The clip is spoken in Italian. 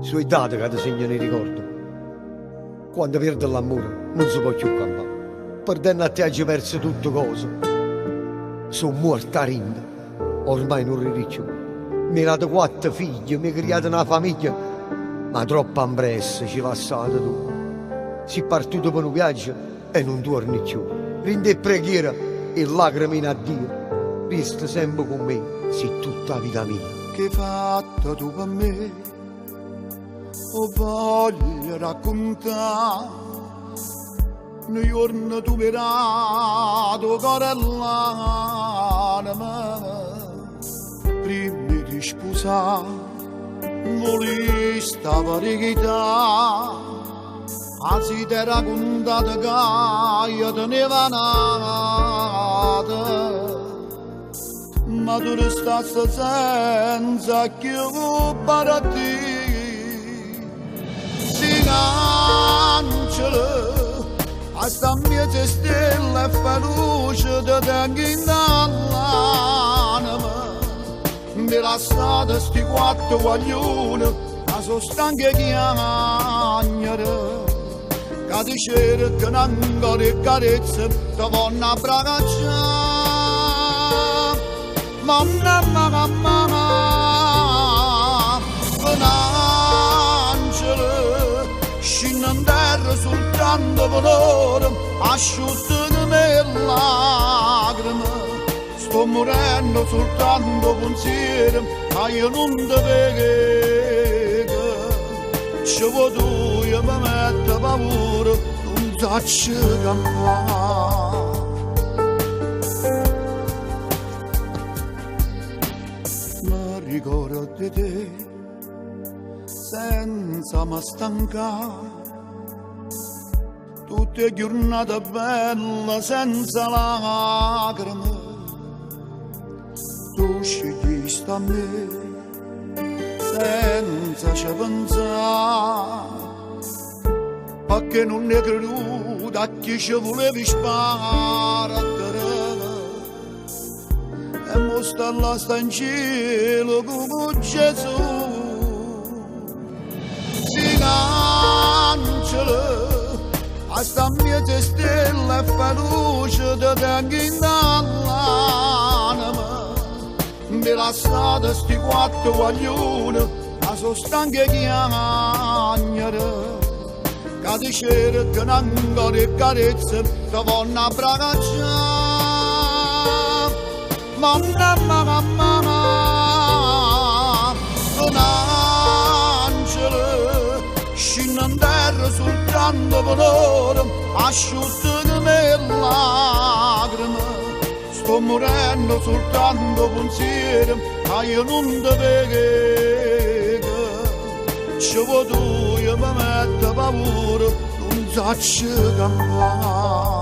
Sui dati che ti segnano i ricordi. Quando perdi l'amore non si può più campare. Perdendo a te hai perso tutte cose. Sono morta rinda, ormai non ridi più. Mi ha dato 4 figli, mi ha creato una famiglia, ma troppo ambressa ci va stata tu. Si partito per un viaggio e non torni più. Rinde preghiera e lacrime in addio. Resta sempre con me, sei tutta la vita mia. Che hai fatto tu per me? Ho voglio raccontare. Un giorno tu verrai, tuo cuore e l'anima. Prima di sposare, volevi stare verità. Anzi ti raccontato che io teneva nata. Ma tu restassi senza più per te. Sei un angelo. A sta mia stella e fa luce ti tengo in l'anima. Mi lasciate sti 4 guaglioni, ma sono stanche chiagnere. Che ti cercano ancora e carezze, ti vanno a bracciare. Mamma, mamma, mamma, un angelo, scende in terra soltanto per ora, asciuttami le lacrime. Sto morendo soltanto pensiero, ma io non ti vedo. Ci vedo io mi metto paura, non saccio campare. Mi ricordo di te, senza mi stancare. Tutte giornate belle senza lacrime. Tu scegliesti a me senza ci pensare, perché non ne creduto a chi ci volevi sparare. E mo sta là sta in cielo come Gesù. Sei un angelo. A sta mia stella e fa luce ti tengo in l'anima. Mi lasciate sti 4 guaglioni, ma sono stanche chiagnere. Che ti cercano ancora e carezze, ti vanno a bracciare. Mamma, mamma, mamma, un angelo, scende in terra soltanto per ora, asciuttami le lacrime. Sto morendo soltanto pensiero, ma io non ti vedo. Ci vedo io mi metto paura, non saccio campare.